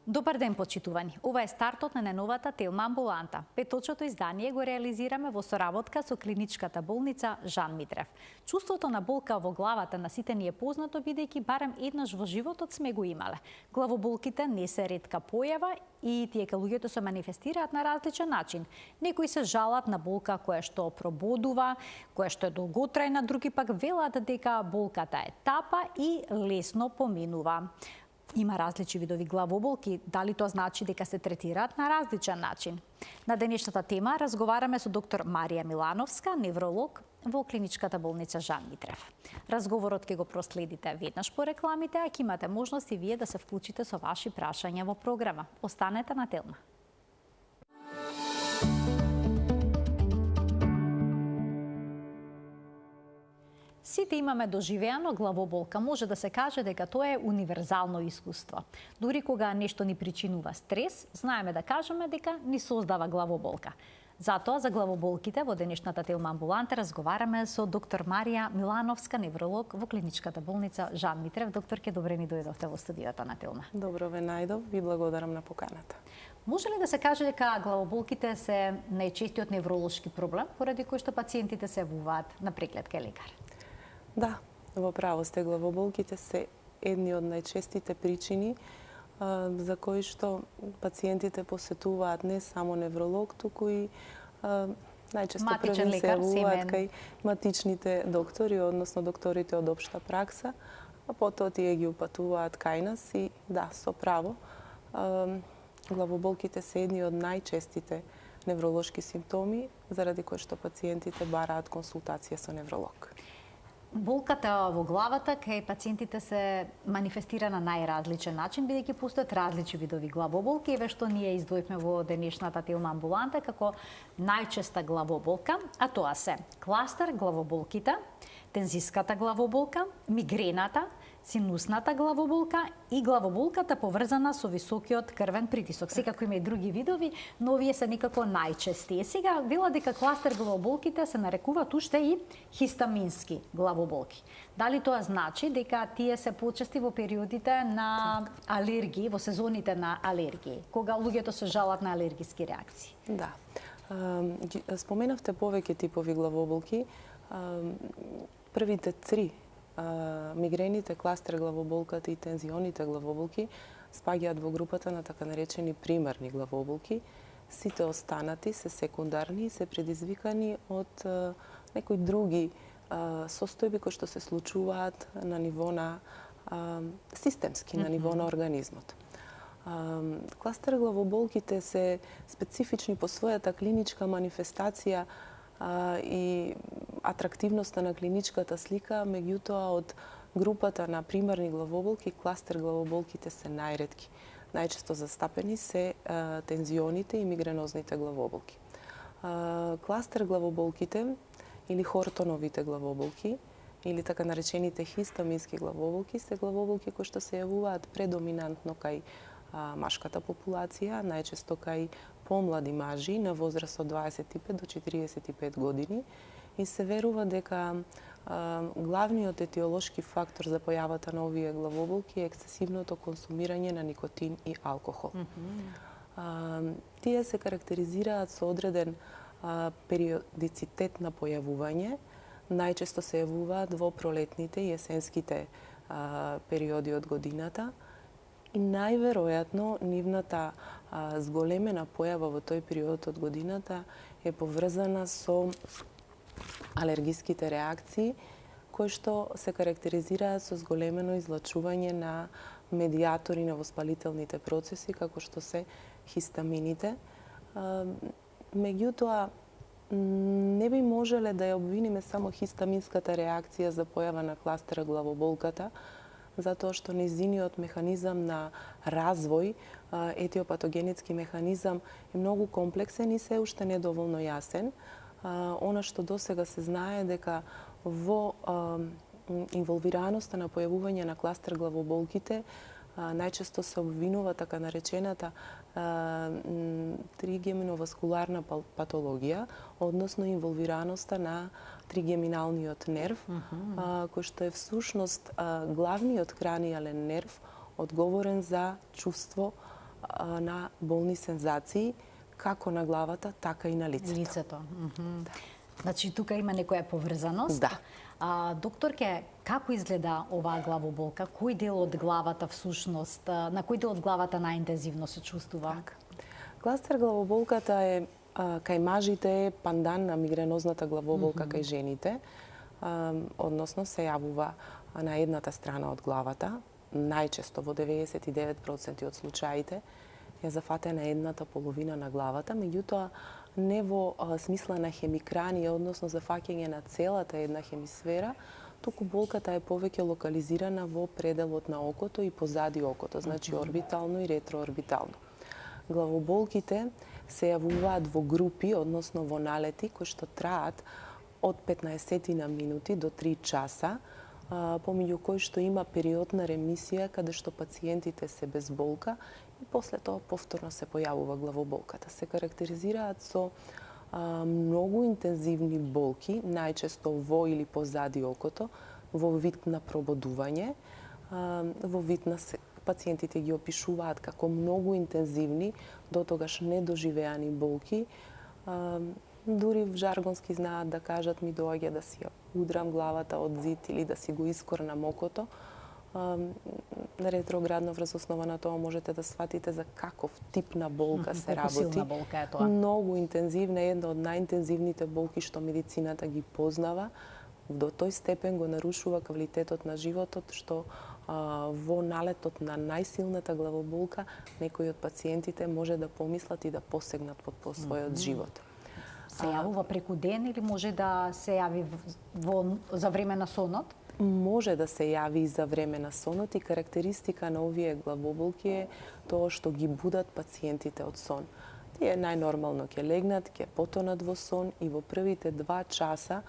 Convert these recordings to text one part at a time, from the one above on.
Добар ден, почитувани. Ова е стартот на најновата Телма амбуланта. Петочното издание го реализираме во соработка со клиничката болница Жан Митрев. Чувството на болка во главата на сите ни е познато, бидејќи барем еднаш во животот сме го имале. Главоболките не се ретка појава и тие кај луѓето се манифестираат на различен начин. Некои се жалат на болка која што прободува, која што е долготрајна, други пак велат дека болката е тапа и лесно поминува. Има различни видови главоболки, дали тоа значи дека се третираат на различен начин? На денешната тема разговараме со доктор Марија Милановска, невролог во клиничката болница Жан Митрев. Разговорот ќе го проследите веднаш по рекламите, а ќе имате можност и вие да се вклучите со ваши прашања во програма. Останете на Телма. Сите имаме доживеано главоболка. Може да се каже дека тоа е универзално искуство. Дури кога нешто ни причинува стрес, знаеме да кажеме дека ни создава главоболка. Затоа за главоболките во денешната Телма амбуланта разговараме со доктор Марија Милановска, невролог во клиничката болница Жан Митрев. Докторке, добре ни дојдовте во студиото на Телма. Добро ве најдов, ви благодарам на поканата. Може ли да се каже дека главоболките се најчестиот невролошки проблем, поради кој што пациентите се явуваат на преглед кај лекар? Да, во право сте, главоболките се едни од најчестите причини за кои што пациентите посетуваат не само невролог, туку и најчесто први се јавуваат кај матичните доктори, односно докторите од општа пракса, а потоа тие ги упатуваат кај нас и да, со право, главоболките се едни од најчестите невролошки симптоми, заради кои што пациентите бараат консултација со невролог. Болката во главата кај пациентите се манифестира на најразличен начин, бидејќи постојат различни видови главоболки, еве што ние издвоивме во денешната Телма амбуланта како најчеста главоболка, а тоа се кластер главоболките, тензиската главоболка, мигрената, синусната главоболка и главоболката поврзана со високиот крвен притисок. Секако има и други видови, но овие се некако најчести. Сега вела дека кластер главоболките се нарекуваат уште и хистамински главоболки. Дали тоа значи дека тие се почести во периодите на алергии, во сезоните на алергии, кога луѓето се жалат на алергиски реакции? Да. Споменавте повеќе типови главоболки. Првите три, мигрените, кластер главоболката и тензионите главоболки, спаѓаат во групата на така наречени примарни главоболки. Сите останати се секундарни и се предизвикани од некои други состојби кои што се случуваат на ниво на системски, на ниво на организмот. Кластер главоболките се специфични по својата клиничка манифестација и атрактивноста на клиничката слика, меѓутоа од групата на примарни главоболки, кластер главоболките се најретки. Најчесто застапени се тензионите и мигренозните главоболки. Кластер главоболките или хортоновите главоболки или така наречените хистамински главоболки се главоболки кои што се јавуваат предоминантно кај машката популација, најчесто кај помлади мажи на возраст од 25 до 45 години и се верува дека главниот етиолошки фактор за појавата на овие главоболки е ексцесивното консумирање на никотин и алкохол. Тие се карактеризираат со одреден периодицитет на појавување, најчесто се јавуваат во пролетните и есенските периоди од годината, и најверојатно нивната зголемена појава во тој период од годината е поврзана со алергиските реакции, кои што се карактеризираат со зголемено излачување на медиатори на воспалителните процеси, како што се хистамините. Меѓутоа, не би можеле да ја обвиниме само хистаминската реакција за појава на кластера главоболката, затоа што незиниот механизам на развој, етиопатогенетски механизам, е многу комплексен и се уште недоволно јасен. Она што досега се знае дека во инволвираноста на појавување на кластер главоболките најчесто се обвинува така наречената тригеминоваскуларна патологија, односно инволвираноста на тригеминалниот нерв, кој што е всушност главниот кранијален нерв одговорен за чувство на болни сензации, како на главата, така и на лицето. Значи, тука има некоја поврзаност. Да. Докторке, како изгледа оваа главоболка? Кој дел од главата всушност, на кој дел од главата најинтензивно се чувствува? Так. Кластер главоболката е кај мажите е пандан на мигренозната главоболка кај жените, односно се јавува на едната страна од главата, најчесто во 99% од случаите ја зафатена едната половина на главата, меѓутоа не во смисла на хемикранија, односно зафаќање на целата една хемисфера, туку болката е повеќе локализирана во пределот на окото и позади окото, значи орбитално и ретроорбитално. Главоболките се јавуваат во групи, односно во налети, кои што траат од 15 на минути до 3 часа, помеѓу кои што има период на ремисија каде што пациентите се без болка и после тоа повторно се појавува главоболката. Се карактеризираат со многу интензивни болки, најчесто во или позади окото, во вид на прободување, во вид на пациентите ги опишуваат како многу интензивни, дотогаш недоживеани болки. Дури в жаргонски знаат да кажат ми доаѓа да си ја удрам главата од зид или да си го искорнам окото. Ретроградно врз основа на тоа можете да сватите за каков тип на болка се работи. Колку силна болка е тоа? Многу интензивна, една од најинтензивните болки што медицината ги познава. До тој степен го нарушува квалитетот на животот што во налетот на најсилната главоболка некои од пациентите може да помислат и да посегнат по својот живот. Се јавува преку ден или може да се јави за време на сонот? Може да се јави и за време на сонот и карактеристика на овие главоболки е тоа што ги будат пациентите од сон. Тие најнормално ќе легнат, ќе потонат во сон и во првите 2 часа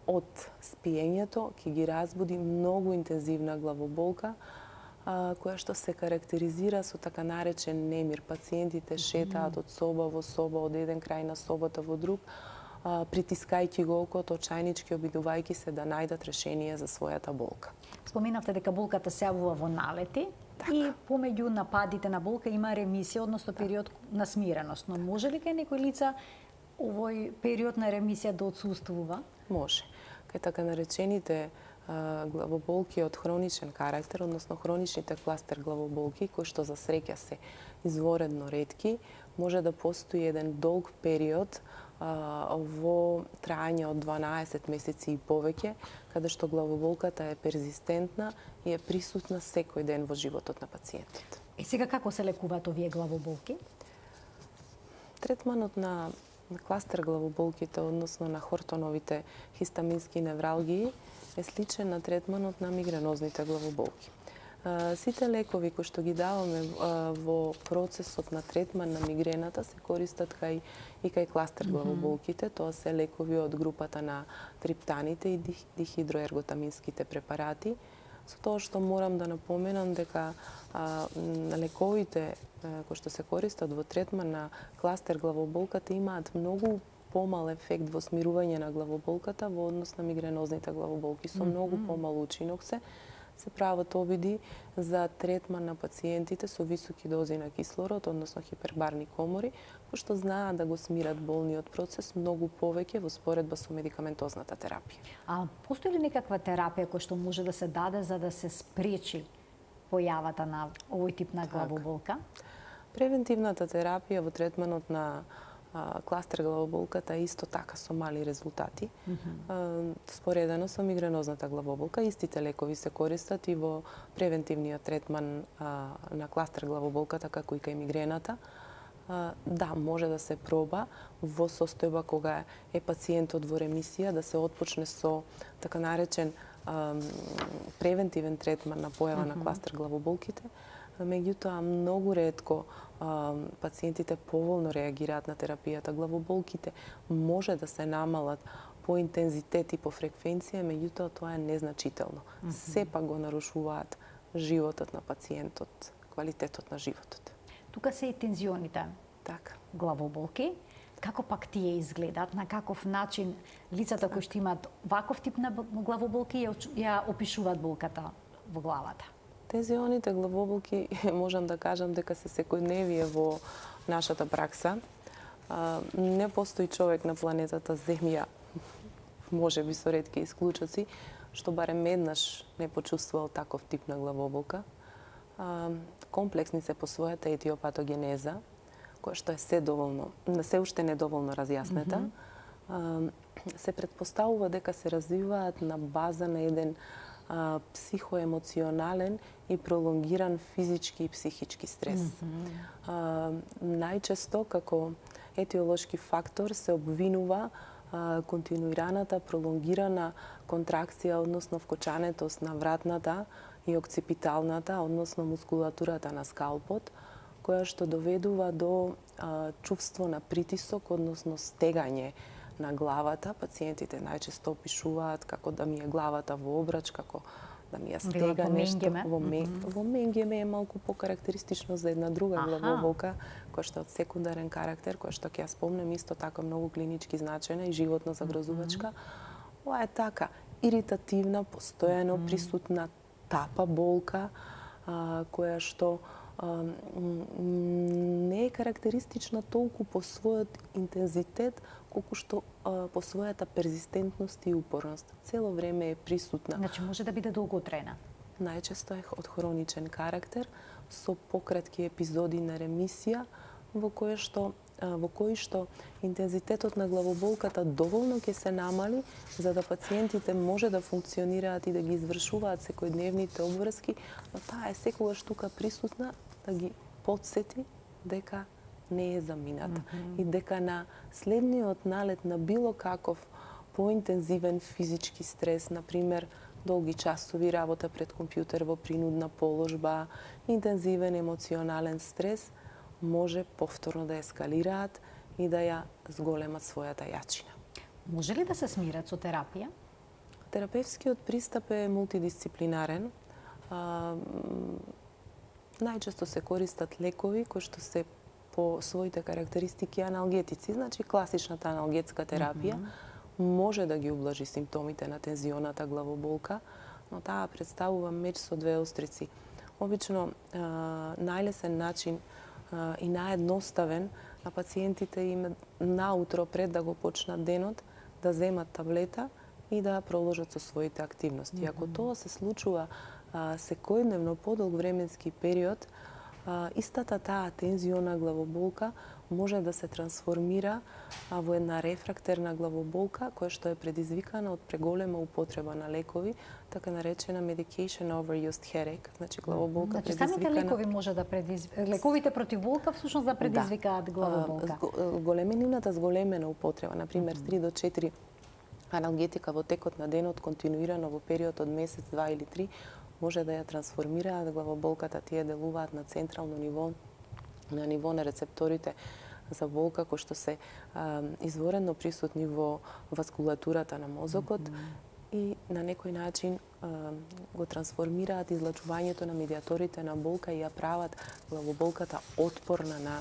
од спиењето ќе ги разбуди многу интензивна главоболка, која што се карактеризира со така наречен немир. Пациентите шетаат од соба во соба, од еден крај на собата во друг, притискајќи го окото, очајнички обидувајќи се да најдат решение за својата болка. Споминавте дека болката се јавува во налети и помеѓу нападите на болка има ремисија, односно период на смиреност. Но може ли кај некои лица овој период на ремисија да отсуствува? Може. Кај така наречените главоболки од хроничен карактер, односно хроничните кластер главоболки, кои што за среќа се изворедно ретки, може да постои еден долг период во трајање од 12 месеци и повеќе, каде што главоболката е перзистентна и е присутна секој ден во животот на пациентот. И сега како се лекуваат овие главоболки? Третманот на кластер главоболките, односно на хортоновите хистамински невралгии, е сличен на третманот на мигренозните главоболки. Сите лекови кои што ги даваме во процесот на третман на мигрената се користат и кај кластер главоболките. Тоа се лекови од групата на триптаните и дихидроерготаминските препарати. Со тоа што морам да напоменам дека лековите кои што се користат во третман на кластер главоболката имаат многу помал ефект во смирување на главоболката во однос на мигренозните главоболки. Со многу помал учинок се прават обиди за третман на пациентите со високи дози на кислород, односно хипербарни комори, кои што знаат да го смират болниот процес многу повеќе во споредба со медикаментозната терапија. А постои ли некаква терапија која што може да се даде за да се спречи појавата на овој тип на главоболка? Превентивната терапија во третманот на кластер главоболката е исто така со мали резултати. Споредено со мигренозната главоболка, истите лекови се користат и во превентивниот третман на кластер главоболката, како и кај мигрената. Да, може да се проба во состојба кога е пациентот во ремисија да се отпочне со така наречен превентивен третман на појава на кластер главоболките. Меѓутоа, многу ретко пациентите поволно реагираат на терапијата. Главоболките може да се намалат по интензитет и по фреквенција, меѓутоа тоа е незначително. Сепак го нарушуваат животот на пациентот, квалитетот на животот. Тука се и тензионите. Така. Главоболки. Како пак тие изгледаат? На каков начин лицата кои што имаат ваков тип на главоболки ја опишуваат болката во главата? Тензионите главоболки можам да кажам дека се секојдневие во нашата пракса. Не постои човек на планетата Земја, може би со ретки исклучоци, што барем еднаш не почувствувал таков тип на главоболка. Комплексни се по својата етиопатогенеза, која што е се уште недоволно разјаснета. Се предпоставува дека се развиваат на база на еден психоемоционален и пролонгиран физички и психички стрес. Најчесто како етиолошки фактор се обвинува континуираната пролонгирана контракција, односно вкочанетост на вратната и окципиталната, односно мускулатурата на скалпот, која што доведува до чувство на притисок, односно стегање на главата. Пациентите најчесто опишуваат како да ми е главата во обрач, како да ми ја стега нешто. Во менгеме е малку покарактеристично за една друга главоболка, која што е од секундарен карактер, која што ќе ја спомнем исто така многу клинички значајна и животно загрозувачка. Ова е така иритативна, постојано присутна тапа болка, која што не е карактеристична толку по својот интензитет, колку што по својата перзистентност и упорност. Цело време е присутна. Значи може да биде долготрајна. Најчесто е од хроничен карактер, со пократки епизоди на ремисија, во кои што интензитетот на главоболката доволно ќе се намали за да пациентите може да функционираат и да ги извршуваат секојдневните обврски, но таа е секогаш тука присутна да ги потсети дека не е замината и дека на следниот налет на било каков поинтензивен физички стрес, например долги часови работа пред компјутер во принудна положба, интензивен емоционален стрес, може повторно да ескалираат и да ја зголемат својата јачина. Може ли да се смират со терапија? Терапевскиот пристап е мултидисциплинарен. Најчесто се користат лекови кои што се по своите карактеристики аналгетици, значи класичната аналгетска терапија може да ги ублажи симптомите на тензионата главоболка, но таа представува меч со две острици. Обично најлесен начин и наедноставен на пациентите им наутро пред да го почнат денот да земат таблета и да продолжат со своите активности. Ако тоа се случува секојдневно подолг временски период, истата таа тензиона главоболка може да се трансформира во една рефрактерна главоболка која што е предизвикана од преголема употреба на лекови, така наречена medication overused headache, значи главоболка предизвикана. Значи самите лекови може да лековите против болка всушност да предизвикаат главоболка. Големенината зголемена употреба, например 3 до 4 аналгетика во текот на денот континуирано во период од месец, 2 или 3 може да ја трансформираат главоболката. Тие делуваат на централно ниво, на ниво на рецепторите за болка кои што се изворено присутни во васкулатурата на мозокот и на некој начин го трансформираат излачувањето на медиаторите на болка и ја прават главоболката отпорна на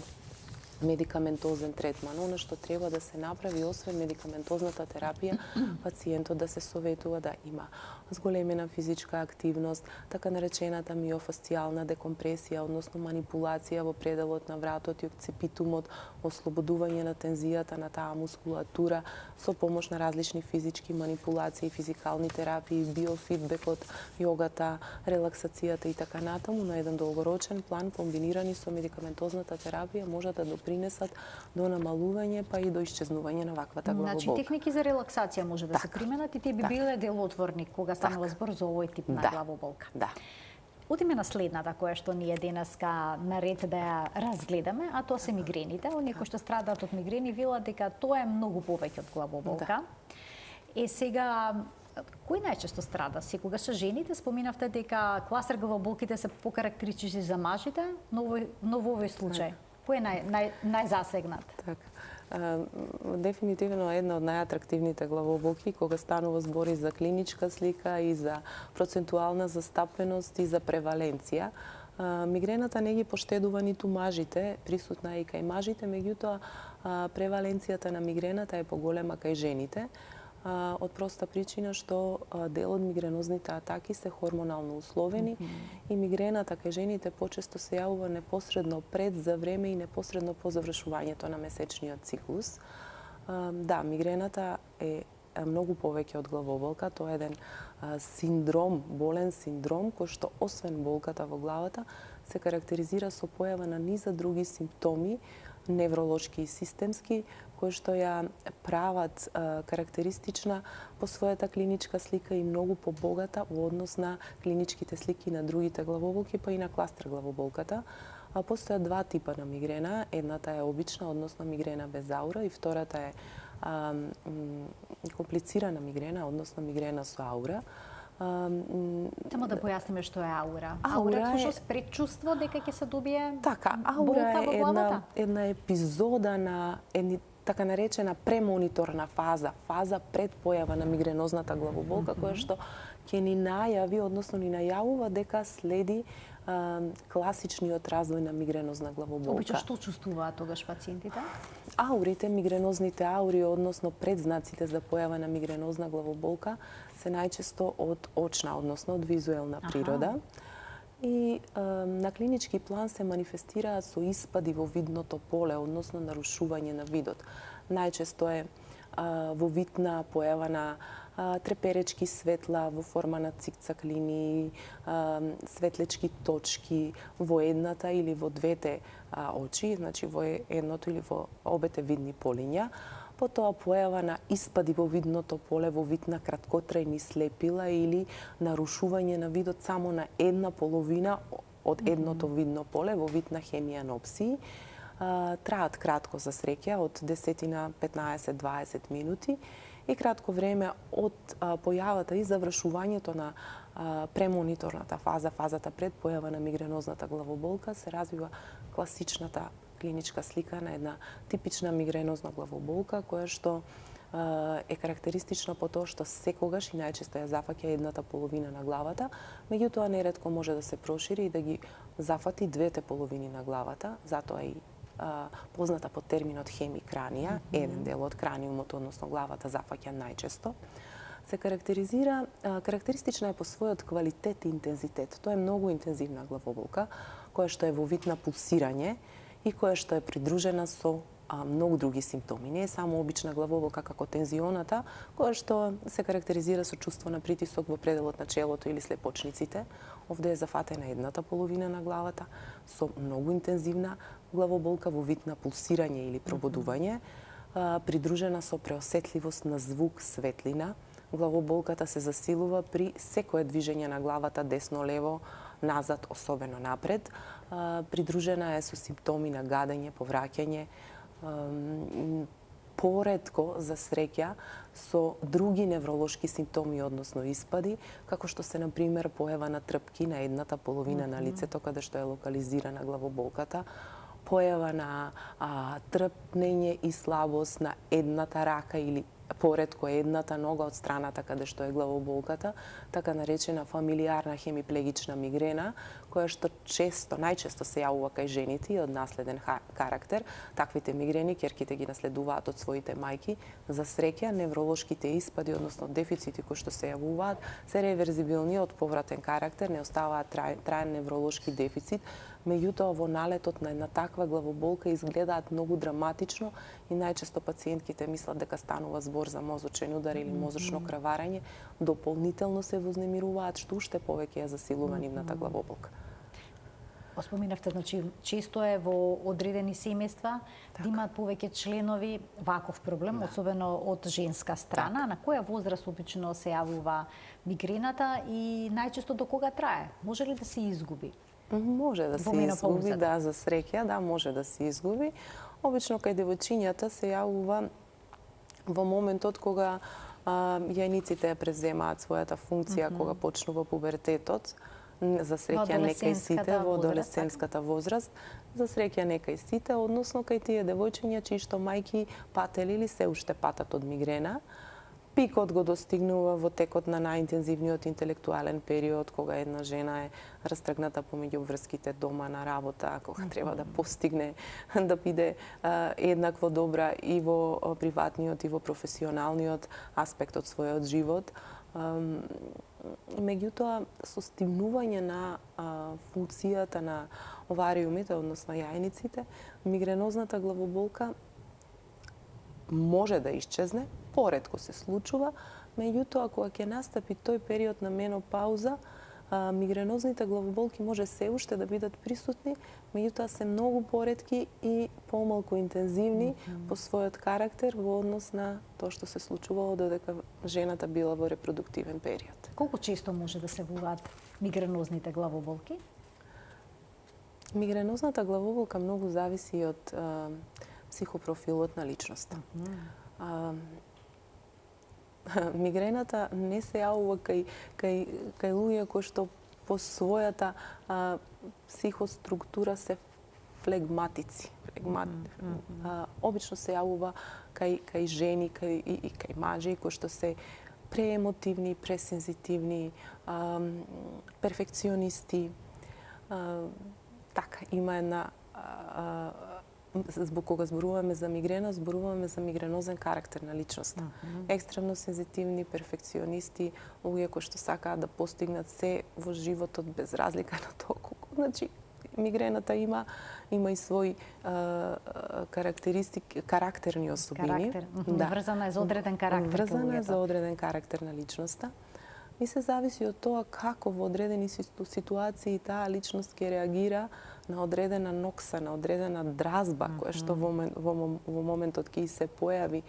медикаментозен третман. Оно што треба да се направи, освен медикаментозната терапија, пациентот да се советува да има зголемена физичка активност, така наречената миофасцијална декомпресија, односно манипулација во пределот на вратот и окципитумот, ослободување на тензијата на таа мускулатура со помош на различни физички манипулации, физикални терапии, биофидбекот, јогата, релаксацијата и така натаму на еден долгорочен план комбинирани со медикаментозната терапија може да допринесат до намалување па и до исчезнување на ваквата главоболка. Значи техники за релаксација може да се применат и тие би биле делотворни кога станува збор за овој тип на главоболка. Да. Одиме на следната која што ние денеска наред да ја разгледаме, а тоа се мигрените. Оние кои што страдаат од мигрени велат дека тоа е многу повеќе од главоболка. Сега кој најчесто страда? Секогаш се жените? Споминавте дека кластер главоболките се покарактеристични за мажите, но во овој случај кој е најзасегнат? Така. Дефинитивно една од најатрактивните главоболки кога станува збори за клиничка слика и за процентуална застапеност и за преваленција. Мигрената не ги поштедува ниту мажите, присутна е и кај мажите, меѓутоа преваленцијата на мигрената е поголема кај жените. од проста причина што дел од мигренозните атаки се хормонално условени и мигрената кај жените почесто се јавува непосредно пред, за време и непосредно по завршувањето на месечниот циклус. Да, мигрената е многу повеќе од главоболка, тоа е еден синдром, болен синдром, кој што освен болката во главата се карактеризира со појава на низа други симптоми, невролошки и системски, кои што ја прават карактеристична по својата клиничка слика и многу побогата во однос на клиничките слики на другите главоболки, па и на кластер главоболката. Постојат два типа на мигрена. Едната е обична, односно мигрена без аура, и втората е комплицирана мигрена, односно мигрена со аура. Само да појасниме што е аура. Аура е всушност предчувство дека ќе се добие така, аура е една епизода на така наречена премониторна фаза пред појава на мигренозната главоболка, која што ќе ни најави, односно ни најавува дека следи класичниот развој на мигренозна главоболка. Обично што чувствуваат тогаш пациентите? Аурите, мигренозните аури, односно предзнаците за појава на мигренозна главоболка, се најчесто од очна, односно од визуелна природа. И на клинички план се манифестираат со испади во видното поле, односно нарушување на видот. Најчесто е во вид на појава на треперечки светла во форма на цикцак линии, светлечки точки во едната или во двете очи, значи во едното или во обете видни полиња. Потоа појава на испади во видното поле во вид на краткотрајни слепила или нарушување на видот само на една половина од едното видно поле во вид на хемианопсии. Траат кратко за среќа, од 10 на 15-20 минути, и кратко време од појавата и завршувањето на премониторната фазата пред појава на мигренозната главоболка се развива класичната клиничка слика на една типична мигренозна главоболка, која што е карактеристична по тоа што секогаш и најчесто ја зафаќа едната половина на главата, меѓутоа неретко може да се прошири и да ги зафати двете половини на главата, затоа и позната под терминот хемикранија, еден дел од краниумот, односно главата, зафаќа најчесто, се карактеристична е по својот квалитет и интензитет. Тоа е многу интензивна главоболка, која што е во вид на пулсирање и која што е придружена со многу други симптоми. Не е само обична главоболка како тензионата, која што се карактеризира со чувство на притисок во пределот на челото или слепочниците. Овде е зафатена едната половина на главата со многу интензивна главоболка во вид на пулсирање или пробудување, придружена со преосетливост на звук, светлина. Главоболката се засилува при секое движење на главата десно-лево, назад, особено напред. Придружена е со симптоми на гадење, повраќање, поретко за среќа со други невролошки симптоми, односно испади, како што се, например, појава на трпки на едната половина на лицето, каде што е локализирана главоболката, појава на трпнење и слабост на едната рака или поретко едната нога од страната каде што е главоболката, така наречена фамилиарна хемиплегична мигрена, која што најчесто се јавува кај жените и од наследен карактер. Таквите мигрени ќерките ги наследуваат од своите мајки. За среќа, невролошките испади, односно дефицити кои што се јавуваат, се реверзибилни од повратен карактер, не оставаат траен невролошки дефицит, меѓутоа во налетот на една таква главоболка изгледаат многу драматично и најчесто пациентките мислат дека станува збор за мозочен удар или мозочно краварење, дополнително се вознемируваат, што уште повеќе ја засилува нивната главоболка. Споминавте, значи, често е во одредени семејства да имаат повеќе членови ваков проблем, особено од женска страна. На која возраст обично се јавува мигрената и најчесто до кога трае? Може ли да се изгуби? Може да се изгуби, да, за среќа, да, може да се изгуби. Обично кај девојчињата се јавува во моментот кога јајниците преземаат својата функција, кога почнува пубертетот. За среќа не кај сите во адолесцентската возраст, за среќа не кај сите, односно кај тие девојчиња чии што мајки пателе или се уште патат од мигрена. пикот го достигнува во текот на најинтензивниот интелектуален период, кога една жена е растргната помеѓу врските дома на работа, кога треба да постигне да биде еднакво добра и во приватниот и во професионалниот аспект од својот живот. Меѓутоа, со стимнување на функцијата на овариумите, односно јајниците, мигренозната главоболка може да исчезне, поретко се случува, меѓутоа кога ќе настапи тој период на менопауза, мигренозните главоболки може се уште да бидат присутни, меѓутоа се многу поретки и помалку интензивни по својот карактер во однос на тоа што се случувало додека жената била во репродуктивен период. Колку често може да се явуваат мигренозните главоболки? Мигренозната главоболка многу зависи од психопрофилот на личноста. Мигрената не се јавува кај луѓе кои што по својата психоструктура се флегматици. Обично се јавува кај жени и кај мажи кои што се преемотивни, пресензитивни, перфекционисти. Така, има една кога зборуваме за мигрена, зборуваме за мигренозен карактер на личноста. Екстремно сензитивни, перфекционисти, луѓе кои што сакаат да постигнат се во животот без разлика на тоа колку. Значи, мигрената има и свои карактерни особини. Врзана е за одреден карактер. Врзана е за одреден карактер на личноста. И се зависи од тоа како во одредени ситуации таа личност ќе реагира на одредена нокса, на одредена дразба, која што во моментот ќе се појави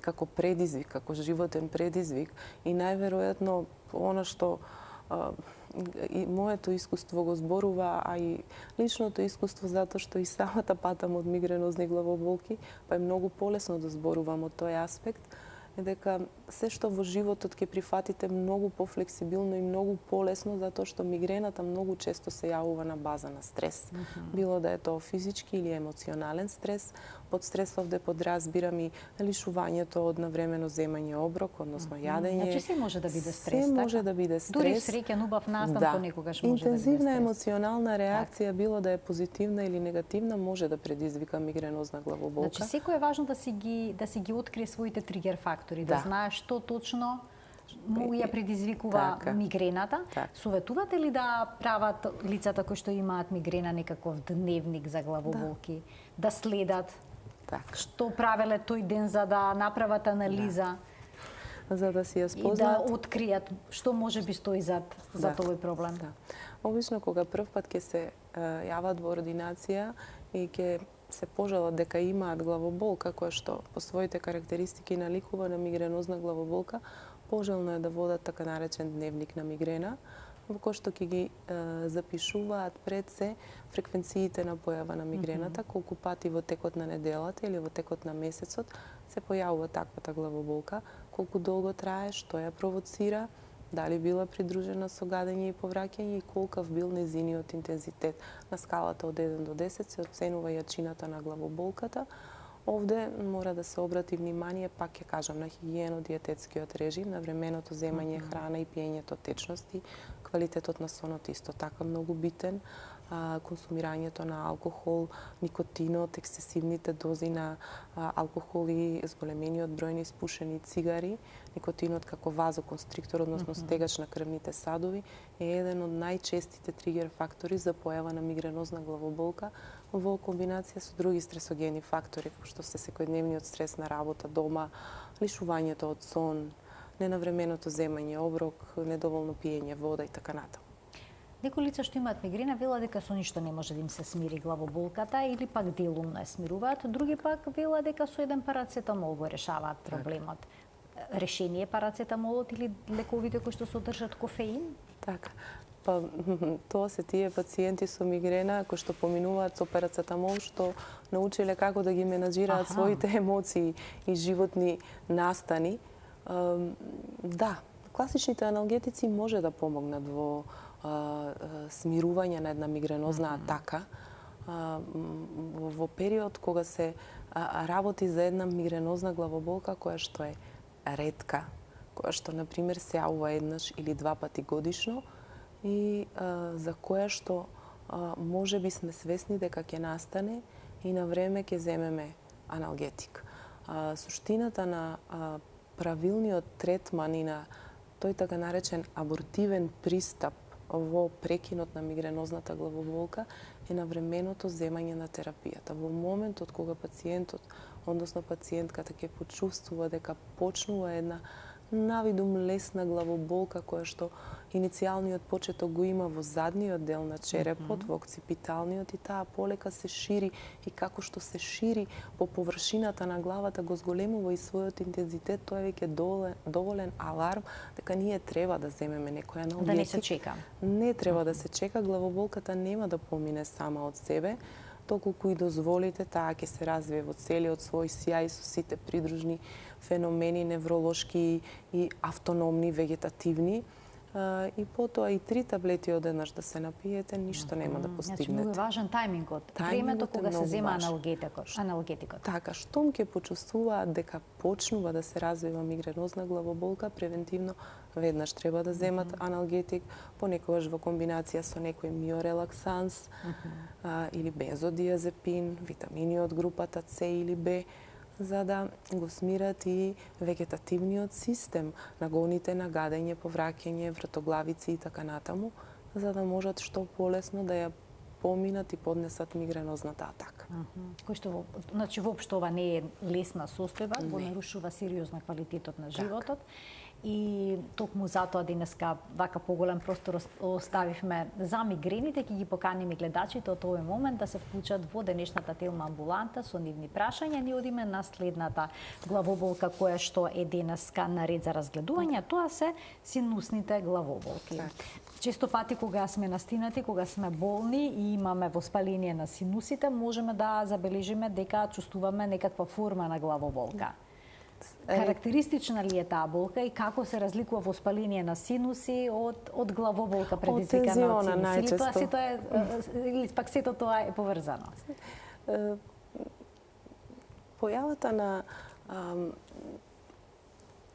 како предизвик, како животен предизвик. И најверојатно она што и моето искуство го зборува, а и личното искуство, затоа што и самата патам од мигренозни главоболки, па е многу полесно да зборувам од тој аспект, е дека се што во животот ќе прифатите многу пофлексибилно и многу полесно, затоа што мигрената многу често се јавува на база на стрес. Било да е тоа физички или емоционален стрес. Под стрес овде подразбирам и лишувањето од навремено земање оброк, односно јадење. Значи се може да биде стрес, се може да биде стрес. Дури среќен, убав настан понекогаш може да биде стрес. Интензивна емоционална реакција, било да е позитивна или негативна, може да предизвика мигренозна главоболка. Значи секој е важно да си ги открие своите тригер фактори, да знае што точно му ја предизвикува мигрената. Советувате ли да прават лицата кои што имаат мигрена некаков дневник за главоболки, да следат што правеле тој ден за да направат анализа? За да си ја спознаат. И да откријат што може би стои зад овој проблем. Обично кога прв пат ќе се јават во ординација и ќе се пожалат дека имаат главоболка која што по своите карактеристики наликува на мигренозна главоболка, пожелно е да водат така наречен дневник на мигрена, во кој што ќе ги запишуваат пред се фреквенциите на појава на мигрената, колку пати во текот на неделата или во текот на месецот се појавува таквата главоболка, колку долго трае, што ја провоцира, дали била придружена со гадење и повраќање и колкав бил нејзиниот интензитет. На скалата од 1 до 10 се оценува јачината на главоболката. Овде мора да се обрати внимание, пак ќе кажам, на хигиено-диететскиот режим, на временото земање храна и пиењето течности, квалитетот на сонот исто така многу битен, консумирањето на алкохол, никотинот, ексцесивните дози на алкохол и зголемениот број на испушени цигари, никотинот како вазоконстриктор, односно стегач на крвните садови, е еден од најчестите тригер фактори за појава на мигренозна главоболка во комбинација со други стресогени фактори, како што се секојдневниот стрес на работа, дома, лишувањето од сон, ненавременото земање оброк, недоволно пиење вода и така натаму. Некои лица што имаат мигрена велат дека со ништо не може да им се смири главоболката или пак делумно ја смируваат, други пак велат дека со еден парацетамол го решаваат проблемот. Решение е парацетамолот или лековите кои што содржат кофеин? Така. Па тоа се тие пациенти со мигрена кои што поминуваат со парацетамол, што научиле како да ги менаџираат своите емоции и животни настани. Да, класичните аналгетици може да помогнат во смирување на една мигренозна атака во период кога се работи за една мигренозна главоболка која што е ретка, која што, например, се јавува еднаш или два пати годишно и за која што може би сме свесни дека ќе настане и на време ќе земеме аналгетик. Суштината на правилниот третман и на тој така наречен абортивен пристап во прекинот на мигренозната главоболка е навременото земање на терапијата. Во моментот кога пациентот, односно пациентката ќе почувствува дека почнува една навидум лесна главоболка која што иницијалниот почеток го има во задниот дел на черепот, во окципиталниот, и таа полека се шири, и како што се шири по површината на главата го зголемува и својот интензитет, тоа е веќе доволен аларм дека ние треба да земеме некој аналгетик. Да не се чека. Не треба да се чека, главоболката нема да помине сама од себе, доколку и дозволите, таа ќе се развие во целиот свој сјај со сите придружни феномени, невролошки и автономни, вегетативни. И потоа и 3 таблети одеднаш да се напиете, ништо нема да постигнете. Значи, многу е важен тајмингот. Времето кога се зема аналгетикот. Така, штом ќе почувствуваат дека почнува да се развива мигренозна главоболка, превентивно веднаш треба да земат аналгетик, понекогаш во комбинација со некој миорелаксанс или бензодиазепин, витамини од групата С или Б, за да го смират и вегетативниот систем, нагоните на гадење, повраќање, вратоглавици и така натаму, за да можат што полесно да ја поминат и поднесат мигренозната атака. Кој што, значи, воопшто ова не е лесна состојба, го нарушува сериозно квалитетот на животот. И токму затоа денеска вака поголем простор оставивме за мигрените, ќе ги поканиме гледачите од овој момент да се вклучат во денешната Телма амбуланта со нивни прашања. Ние одиме на следната главоболка која што е денеска на ред за разгледување, тоа се синусните главоболки. Често пати кога сме настинати, кога сме болни и имаме воспаление на синусите, можеме да забележиме дека чувствуваме некаква форма на главоболка. Карактеристична ли е таа болка и како се разликува воспаление на синуси од главоболка предизвикана од синуси? Или тоа сето е, или пак сето тоа е поврзано? Појавата на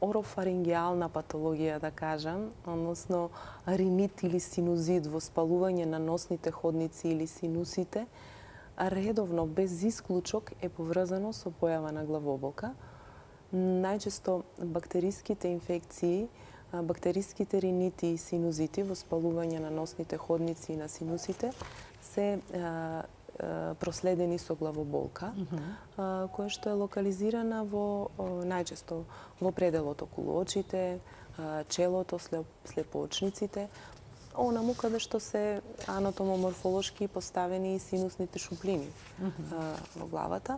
орофарингеална патологија, да кажам, односно ринит или синузит, воспалување на носните ходници или синусите, редовно, без исклучок, е поврзано со појава на главоболка. Најчесто бактериските инфекции, бактериските ринити и синузити, воспалување на носните ходници и на синусите, се проследени со главоболка, која што е локализирана во најчесто во пределот околу очите, челото, слепоочниците, онаму каде што се анатомоморфолошки поставени и синусните шуплини во главата.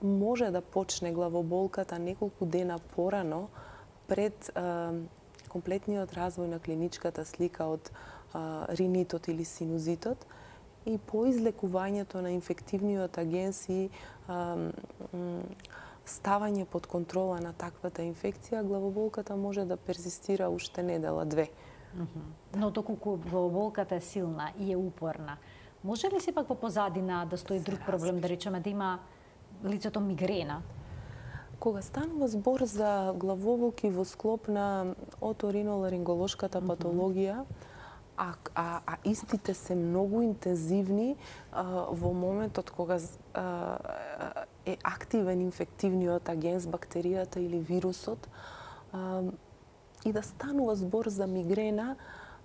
Може да почне главоболката неколку дена порано пред комплетниот развој на клиничката слика од ринитот или синузитот, и по излекувањето на инфективниот агенс и ставање под контрола на таквата инфекција, главоболката може да перзистира уште недела-две. Но доколку главоболката е силна и е упорна, може ли сепак во позадина да стои друг проблем, да речеме да има лицето мигрена? Кога станува збор за главоболки во склоп на оториноларинголошката патологија, а истите се многу интензивни во моментот кога е активен инфективниот агенс, бактеријата или вирусот, и да станува збор за мигрена,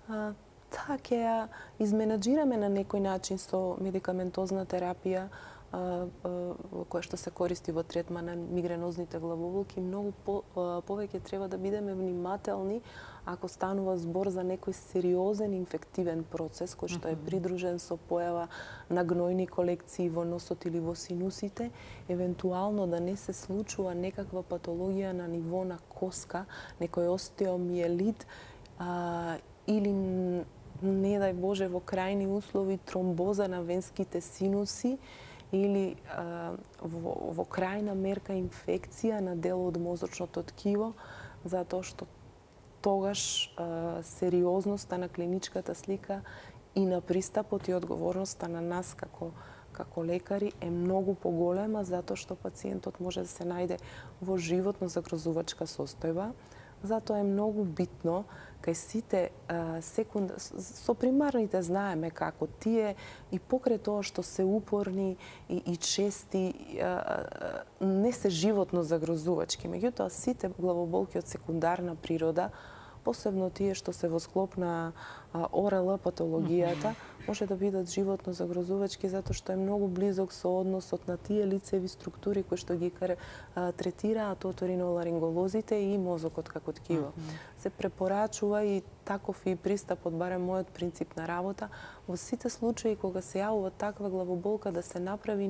таа ќе ја изменаџираме на некој начин со медикаментозна терапија, која што се користи во третман на мигренозните главоболки. Многу повеќе треба да бидеме внимателни ако станува збор за некој сериозен инфективен процес кој што е придружен со појава на гнојни колекции во носот или во синусите, евентуално да не се случува некаква патологија на ниво на коска, некој остеомиелит или не дај Боже во крајни услови тромбоза на венските синуси, или во крајна мерка инфекција на дел од мозочното ткиво, затоа што тогаш сериозноста на клиничката слика и на пристапот и одговорноста на нас како како лекари е многу поголема затоа што пациентот може да се најде во животно загрозувачка состојба. Затоа е многу битно кај сите со примарните знаеме како тие и покрај тоа што се упорни и чести не се животно загрозувачки. Меѓутоа сите главоболки од секундарна природа, посебно тие што се во склоп на ОРЛ патологијата, може да бидат животно загрозувачки затоа што е многу близок со односот на тие лицеви структури кои што ги третираат оториноларинголозите и мозокот како ткиво. Се препорачува и таков и пристапот, барем мојот принцип на работа, во сите случаи кога се јавува таква главоболка да се направи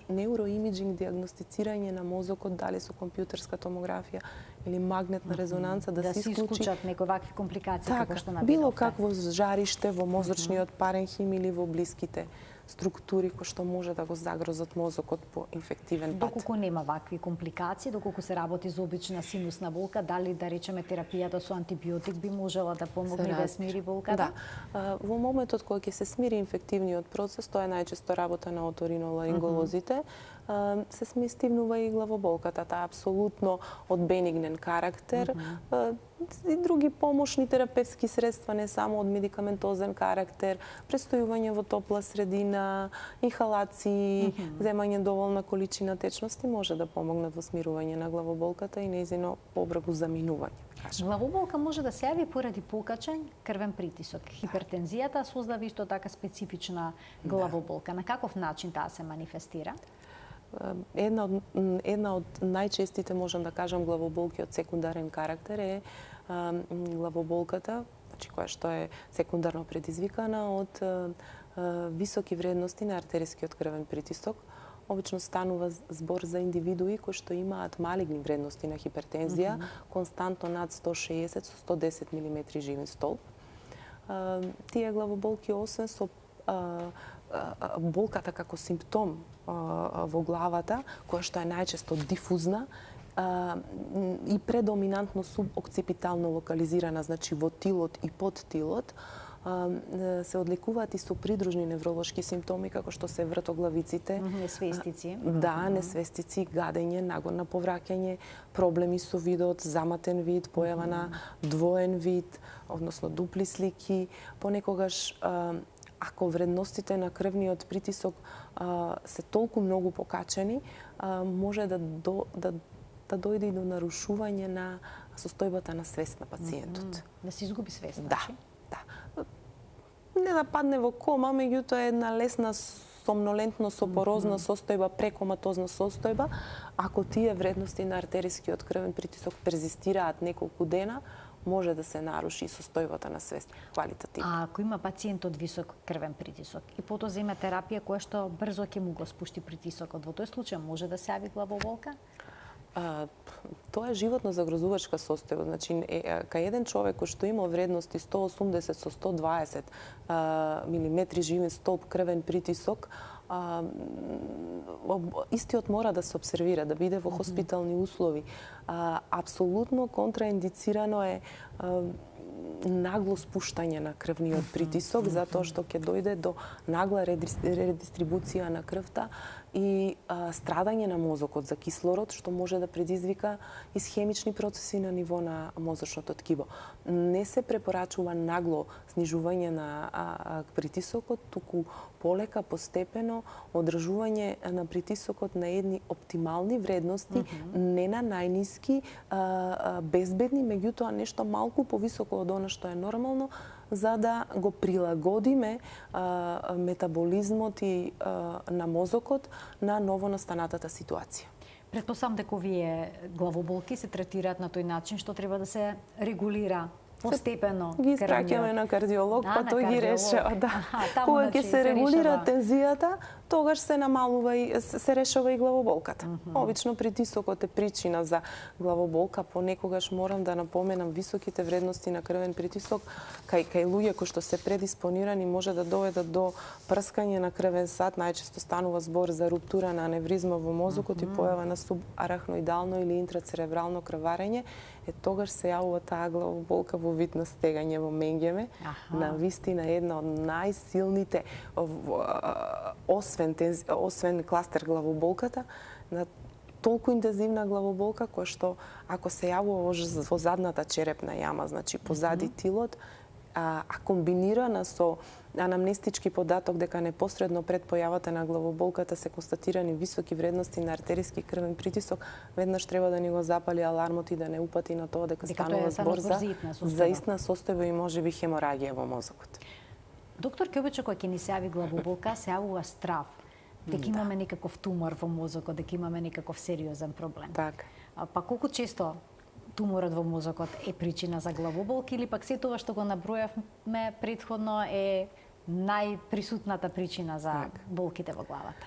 неуроимиджинг диагностицирање на мозокот, дали со компјутерска томографија или магнетна резонанца, да се исклучат некои вакви компликации како што набедовте. Било какво жариште во мозочниот паренхим или во блиските структури кои што може да го загрозат мозокот по инфективен пат. Доколку нема вакви компликации, доколку се работи за обична синусна болка, дали да речеме терапијата со антибиотик би можела да помогне да смири болката? Да. Во моментот кога ќе се смири инфективниот процес, тоа е најчесто работа на оториноларинголозите, се сместивнува и главоболката. Таа е апсолутно од бенигнен карактер. И други помошни терапевски средства, не само од медикаментозен карактер, престојување во топла средина, инхалации, земање доволна количина течности може да помогнат во смирување на главоболката и нејзино побрзо заминување. Главоболка може да се јави поради покачен крвен притисок. Хипертензијата создава исто така специфична главоболка. На каков начин таа се манифестира? Една од најчестите, можам да кажам, главоболки од секундарен карактер е главоболката, значи која што е секундарно предизвикана од високи вредности на артерискиот крвен притисок. Обично станува збор за индивидуи кои што имаат малигни вредности на хипертензија, константно над 160 со 110 мм живин столб. Тие главоболки, освен со болката како симптом во главата, која што е најчесто дифузна и предоминантно субокципитално локализирана, значи во тилот и под тилот, се одлекуваат и со придружни невролошки симптоми, како што се вртоглавиците, несвестици. Да, несвестици, гадење, нагорна повраќање, проблеми со видот, заматен вид, појава на двоен вид, односно дупли слики, понекогаш ако вредностите на крвниот притисок се толку многу покачени, може да дојде и до нарушување на состојбата на свест на пациентот. Да се изгуби свест, значи? Да. Не да падне во кома, меѓутоа една лесна сомнолентно сопорозна состојба, прекоматозна состојба, ако тие вредности на артерискиот крвен притисок перзистираат неколку дена, може да се наруши состојбата на свест квалитативно. А ако има пациент од висок крвен притисок и потоа зема терапија која што брзо ќе му го спушти притисокот, во тој случај може да се јави главоболка? Тоа е животно загрозувачка состојба. Значи, кај еден човек кој што има вредности 180 со 120 милиметри живин столб крвен притисок, истиот мора да се обсервира, да биде во хоспитални услови. Апсолутно контраиндицирано е нагло спуштање на крвниот притисок, затоа што ќе дојде до нагла редистрибуција на крвта и страдање на мозокот за кислород, што може да предизвика исхемични процеси на ниво на мозочното ткиво. Не се препорачува нагло снижување на притисокот, туку полека, постепено одржување на притисокот на едни оптимални вредности, не на најниски, безбедни, меѓутоа нешто малку повисоко од она што е нормално, за да го прилагодиме метаболизмот и на мозокот на новонастанатата ситуација. Претпоставам дека овие главоболки се третираат на тој начин што треба да се регулира постепено. Ги испраќаме на кардиолог, па тој ги решава. Кога ќе се регулира тензијата, тогаш се намалува и се решава и главоболката. Обично притисокот е причина за главоболка, понекогаш морам да напоменам високите вредности на крвен притисок кај луѓе кои што се предиспонирани може да доведат до прскање на крвен сад, најчесто станува збор за руптура на аневризма во мозокот и појава на субарахноидално или интрацеребрално крварење. Тогаш се јавува таа главоболка во вид на стегање во менѓеме. На вистина една од најсилните, освен освен кластер главоболката, на толку интензивна главоболка која што ако се јавува во задната черепна јама, значи позади тилот, а комбинирана со анамнестички податок дека непосредно пред појавата на главоболката се констатирани високи вредности на артериски крвен притисок, веднаш треба да ни го запали алармот и да не упати на тоа дека станува збор за истна состојба и можеби хеморагија во мозокот. Доктор, ке обича кога ќе ни се јави главоболка, се јавува страв дека имаме некаков тумор во мозокот, дека имаме некаков сериозен проблем. Така. Па колку често туморот во мозокот е причина за главоболка или пак се тоа што го набројавме претходно е најприсутната причина за болките во главата?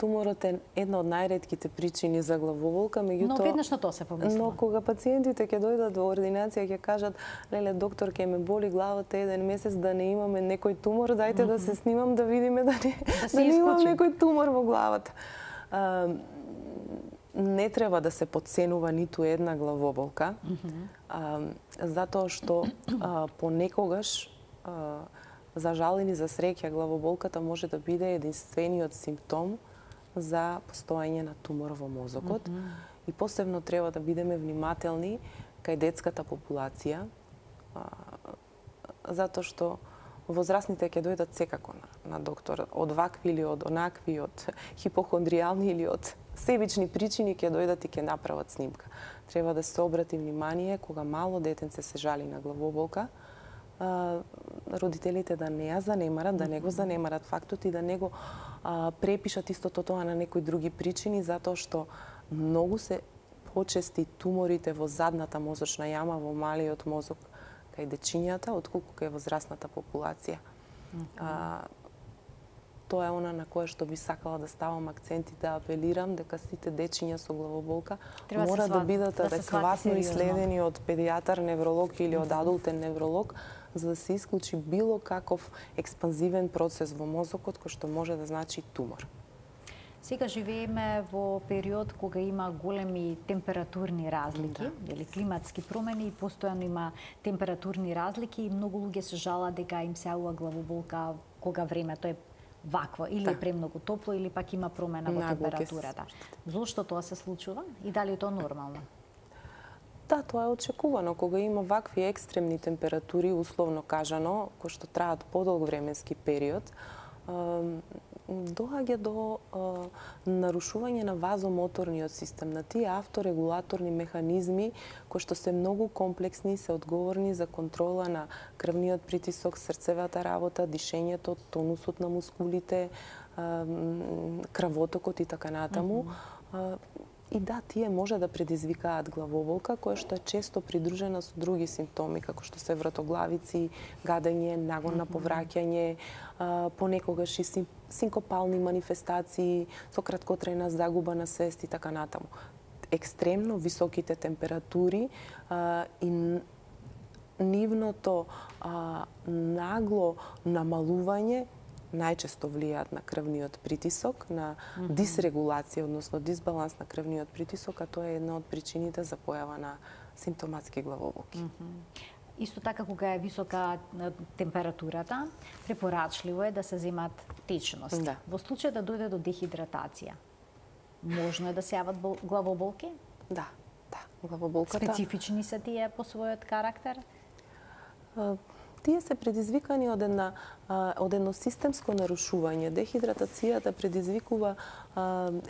Туморот е една од најретките причини за главоболка, меѓутоа... Но веднаш на тоа се помислува. Но кога пациентите ќе дојдат во ординација ќе кажат: "Леле, доктор, ќе ме боли главата еден месец, да не имаме некој тумор, дајте да се снимам да видиме да не имам некој тумор во главата." Не треба да се потценува ниту една главоболка, затоа што понекогаш, за жал или за среќа, главоболката може да биде единствениот симптом за постоење на тумор во мозокот. И посебно треба да бидеме внимателни кај детската популација, затоа што возрастните ќе дојдат секако на доктор, од вакви или од онакви, од хипохондријални или од себични причини ќе дојдат и ќе направат снимка. Треба да се обрати внимание кога мало детенце се жали на главоболка, родителите да не ја занемарат, да не го занемарат фактот и да не го препишат истото тоа на некои други причини, затоа што многу се почести туморите во задната мозочна јама, во малиот мозок кај дечињата, отколку кај возрастната популација. Тоа е она на кое што би сакала да ставам акцент и да апелирам дека сите дечиња со главоболка мора да бидат адекватно иследени од педијатар, невролог или од адултен невролог, за да се исклучи било каков експанзивен процес во мозокот кој што може да значи тумор. Сега живееме во период кога има големи температурни разлики, или климатски промени и постојано има температурни разлики и многу луѓе се жалат дека им се јавува главоболка кога времето е вакво, или е премногу топло, или пак има промена во температурата. Зошто тоа се случува и дали е тоа нормално? Да, тоа е очекувано. Кога има вакви екстремни температури, условно кажано, кои што траат подолг временски период, доаѓа до нарушување на вазомоторниот систем, на тие авторегулаторни механизми кои што се многу комплексни, се одговорни за контрола на крвниот притисок, срцевата работа, дишењето, тонусот на мускулите, крвотокот и така натаму. И да, тие може да предизвикаат главоболка, која што е често придружена со други симптоми, како што се вратоглавици, гадење, нагонна повраќање, понекогаш и синкопални манифестации, со краткотрајна загуба на свест и така натаму. Екстремно високите температури и нивното нагло намалување најчесто влијаат на крвниот притисок, на дисрегулација, односно дисбаланс на крвниот притисок, а тоа е една од причините за појава на симптоматски главоболки. Исто така, кога е висока температурата, препорачливо е да се земат течности. Да. Во случај да дојде до дехидратација, можно е да се јават главоболки? Да, главоболката. Специфични се тие по својот карактер? Тие се предизвикани од едно системско нарушување. Дехидратацијата предизвикува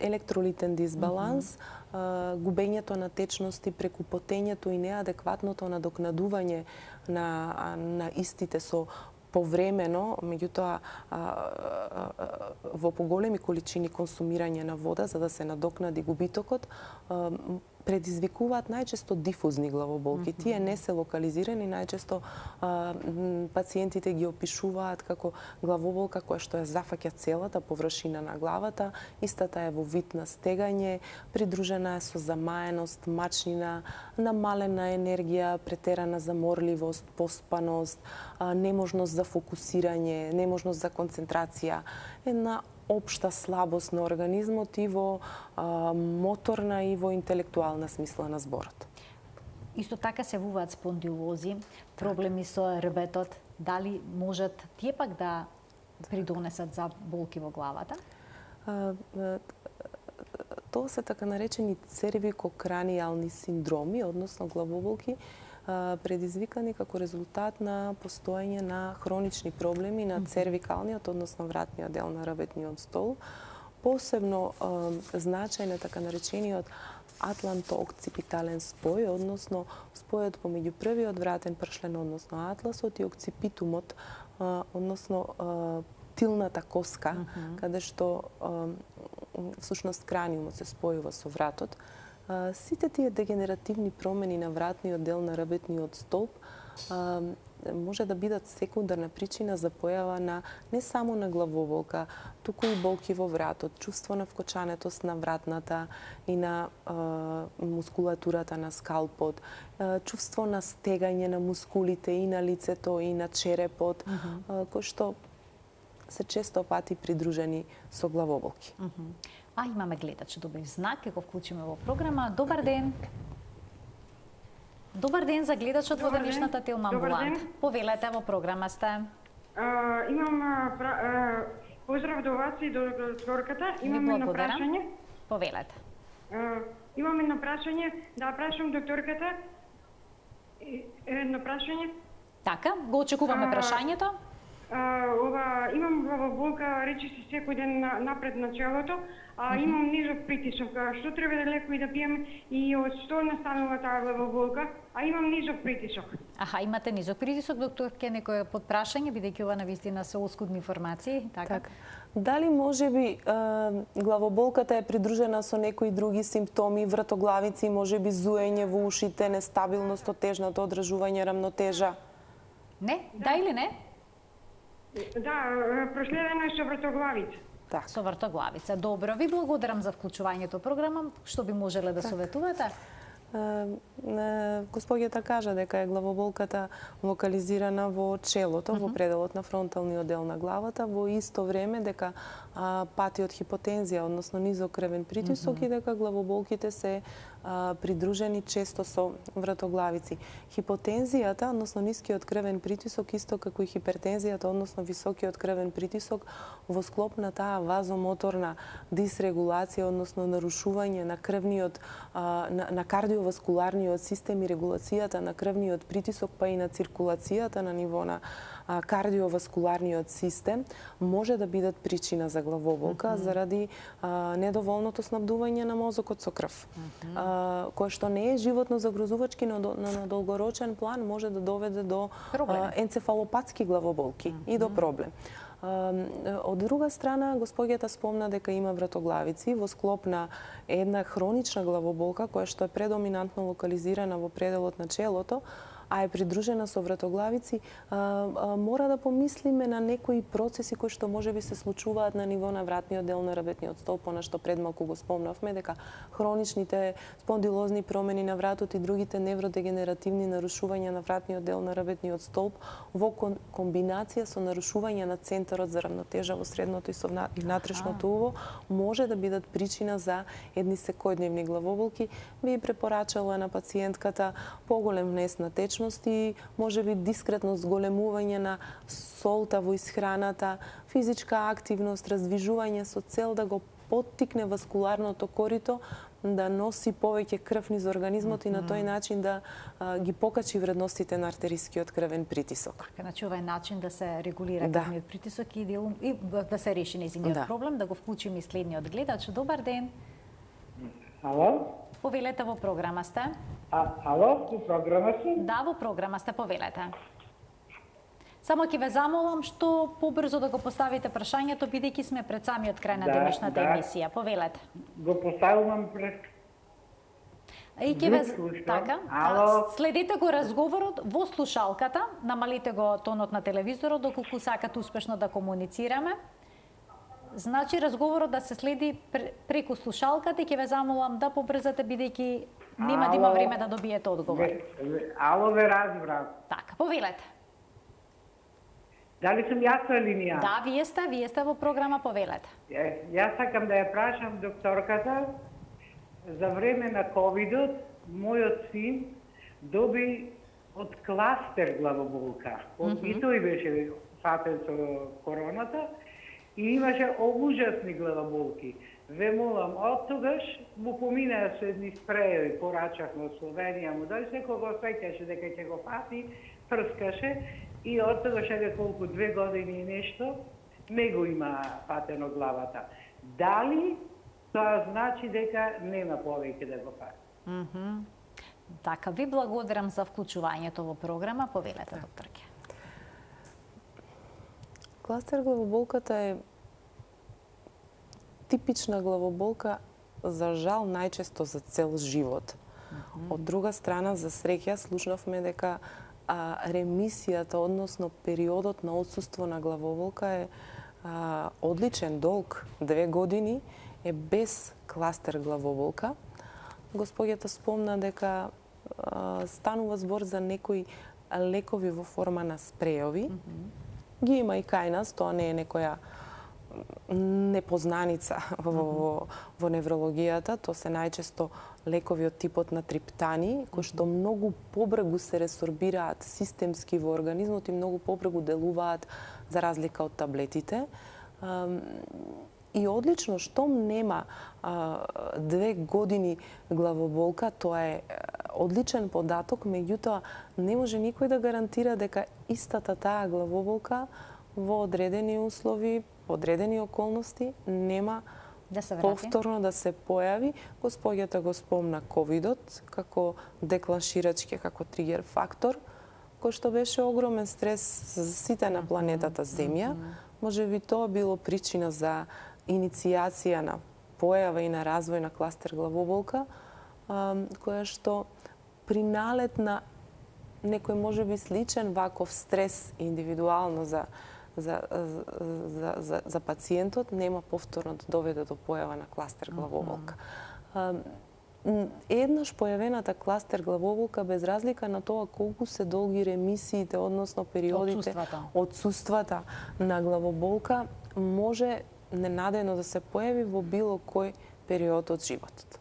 електролитен дисбаланс, губењето на течности преку потењето и неадекватното надокнадување на истите со повремено, меѓутоа во поголеми количини консумирање на вода за да се надокнади губитокот, предизвикуваат најчесто дифузни главоболки. Тие не се локализирани, најчесто пациентите ги опишуваат како главоболка која што ја зафаќа целата површина на главата, истата е во вид на стегање, придружена е со замаеност, мачнина, намалена енергија, претерана заморливост, поспаност, неможност за фокусирање, неможност за концентрација, една општа слабост на организмот и во моторна и во интелектуална смисла на зборот. Исто така се јавуваат спондилози, проблеми со рбетот, дали можат тие пак да придонесат за болки во главата? Тоа се така наречени цервикокранијални синдроми, односно главоболки, предизвикани како резултат на постоење на хронични проблеми на цервикалниот, односно вратниот дел на ребетниот столб. Посебно значајен е така наречениот атланто-окципитален спој, односно спојот помеѓу првиот вратен пршлен, односно атласот, и окципитумот, односно тилната коска, каде што всушност краниумот се спојува со вратот. Сите тие дегенеративни промени на вратниот дел на ребетниот столб може да бидат секундарна причина за појава на не само на главоболка, туку и болки во вратот, чувство на вкочанетост на вратната и на мускулатурата на скалпот, чувство на стегање на мускулите и на лицето и на черепот, кои што се често пати придружени со главоболки. А имаме гледач, добив знак, ќе го вклучиме во програма. Добар ден. Добар ден за гледачот во денешната Телма амбуланта. Повелете, во програма сте. Имам поздрав до вас и до докторката. Имам едно прашање. Повелете. Имам едно прашање, да прашам докторката. Едно прашање. Така, го очекуваме прашањето. Имам главоболка, речиси секој ден напред на челото, имам низок притисок. Што треба да лекови да пијам и од што настанува таа главоболка, а имам низок притисок. Аха, имате низок притисок, докторке, некој подпрашање, бидејќи ова навистина се оскудни информации, така? Дали можеби главоболката е придружена со некои други симптоми, вратоглавици, можеби зуење во ушите, нестабилност, отежнато одржување рамнотежа? Не, да или не? Да, проследено е со вратоглавица. Со вратоглавица. Добро, ви благодарам за вклучувањето во програма. Што би можеле да советувате? Госпоѓата кажа дека е главоболката локализирана во челото, во пределот на фронталниот дел на главата, во исто време дека пати од хипотензија, односно низок крвен притисок, и дека главоболките се придружени често со вратоглавици. Хипотензијата, односно нискиот крвен притисок, исто како и хипертензијата, односно високиот крвен притисок, во склоп на таа вазомоторна дисрегулација, односно нарушување на крвниот, на кардиоваскуларниот систем и регулацијата на крвниот притисок, па и на циркулацијата на ниво на кардиоваскуларниот систем, може да бидат причина за главоболка заради недоволното снабдување на мозокот со крв, кое што не е животно загрозувачки, но на долгорочен план може да доведе до енцефалопатски главоболки и до проблем. Од друга страна, госпоѓата спомна дека има вратоглавици во склоп на една хронична главоболка, која што е предоминантно локализирана во пределот на челото, а е придружена со вратоглавици, мора да помислиме на некои процеси кои што можеби се случуваат на ниво на вратниот дел на ребетниот столб, она што пред малку го спомнавме, дека хроничните спондилозни промени на вратот и другите невродегенеративни нарушувања на вратниот дел на ребетниот столб во комбинација со нарушување на центарот за рамнотежа во средното и внатрешното уво може да бидат причина за едни секојдневни главоболки. Би препорачала на пациентката поголем внес на течност и можеби дискретно зголемување на солта во исхраната, физичка активност, раздвижување со цел да го поттикне васкуларното корито да носи повеќе крв низ организмот и на тој начин да ги покачи вредностите на артерискиот крвен притисок. Значи ова е начин да се регулира крвниот притисок и да се реши нејзиниот проблем, да го вклучиме и следниот гледач. Добар ден. Ало? Повелете, во програма сте. Ало, во програма си? Да, во програма сте, повелете. Само ќе ве замолам што побрзо да го поставите прашањето, бидејќи сме пред самиот крај на денешната емисија. Повелете. Го поставувам пред... И ќе ве... Така. Следете го разговорот во слушалката, намалите го тонот на телевизорот, доколку сакате успешно да комуницираме. Значи, разговорот да се следи преку слушалката и ќе ве замолам да побрзате, бидејќи нема да има време да добиете одговор. Ало, ве разбрав. Така, повелете. Дали сум јас на линија? Да, вие сте во програма, повелете. Јас сакам да ја прашам докторката, за време на ковидот, мојот син доби од кластер главоболка. И тој беше фатен со короната и имаше ужасни главоболки. Ве молам, од тогаш му поминаа со едни спрејови, порачавме од Словенија, му дојде кога осеќаше дека ќе го фати, прскаше и од тогаш еде колку 2 години и нешто, не го има фатено главата. Дали тоа значи дека нема повеќе да го фати? Така, ви благодарам за вклучувањето во програма. Повелете, докторке. Кластер главоболката е типична главоболка, за жал, најчесто за цел живот. Од друга страна, за среќа, слушнавме дека ремисијата, односно периодот на отсуство на главоболка е одличен, долг, 2 години, е без кластер главоболка. Господјата спомна дека станува збор за некои лекови во форма на спрејови. Ги има и кај нас, тоа не е некоја непознаница во неврологијата. Тоа се најчесто лекови од типот на триптани, кои што многу побрзо се ресорбираат системски во организмот и многу побрзо делуваат за разлика од таблетите. И одлично, штом нема 2 години главоболка, тоа е одличен податок, меѓутоа не може никој да гарантира дека истата таа главоболка во одредени услови, во одредени околности нема да се повторно да се појави. Господјата го спомна ковидот како деклаширачки, како тригер фактор, кој што беше огромен стрес за сите на планетата Земја. Може би тоа било причина за иницијација на појава и на развој на кластер главоболка, која што при налет на некој можеби сличен ваков стрес индивидуално за пациентот нема повторно да доведе до појава на кластер главоболка. Еднаш појавената кластер главоболка, без разлика на тоа колку се долги ремисиите, односно периодите, отсуствата на главоболка, може ненадејно да се појави во било кој период од животот.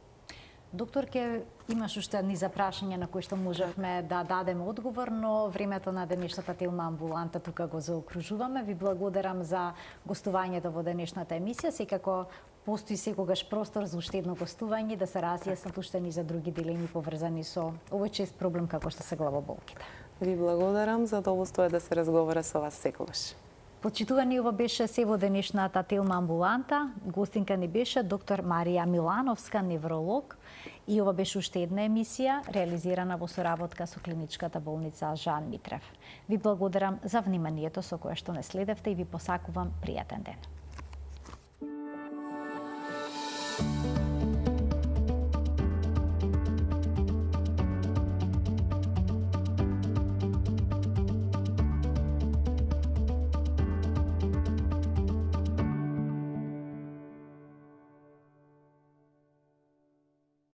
Докторке, имаш уште низ прашања на кои што можевме да дадеме одговор, но времето на денешната Телма амбуланта тука го заокружуваме. Ви благодарам за гостувањето во денешната емисија. Секако постои секогаш простор за уште едно гостување да се разјаснат уште ни за други дилеми поврзани со овој чест проблем како што се главоболките. Ви благодарам, задоволство е да се разговара со вас секогаш. Почитувани, ова беше се во денешната Телма амбуланта. Гостинка ни беше доктор Марија Милановска, невролог. И ова беше уште една емисија, реализирана во соработка со клиничката болница Жан Митрев. Ви благодарам за вниманието со кое што не следевте и ви посакувам пријатен ден.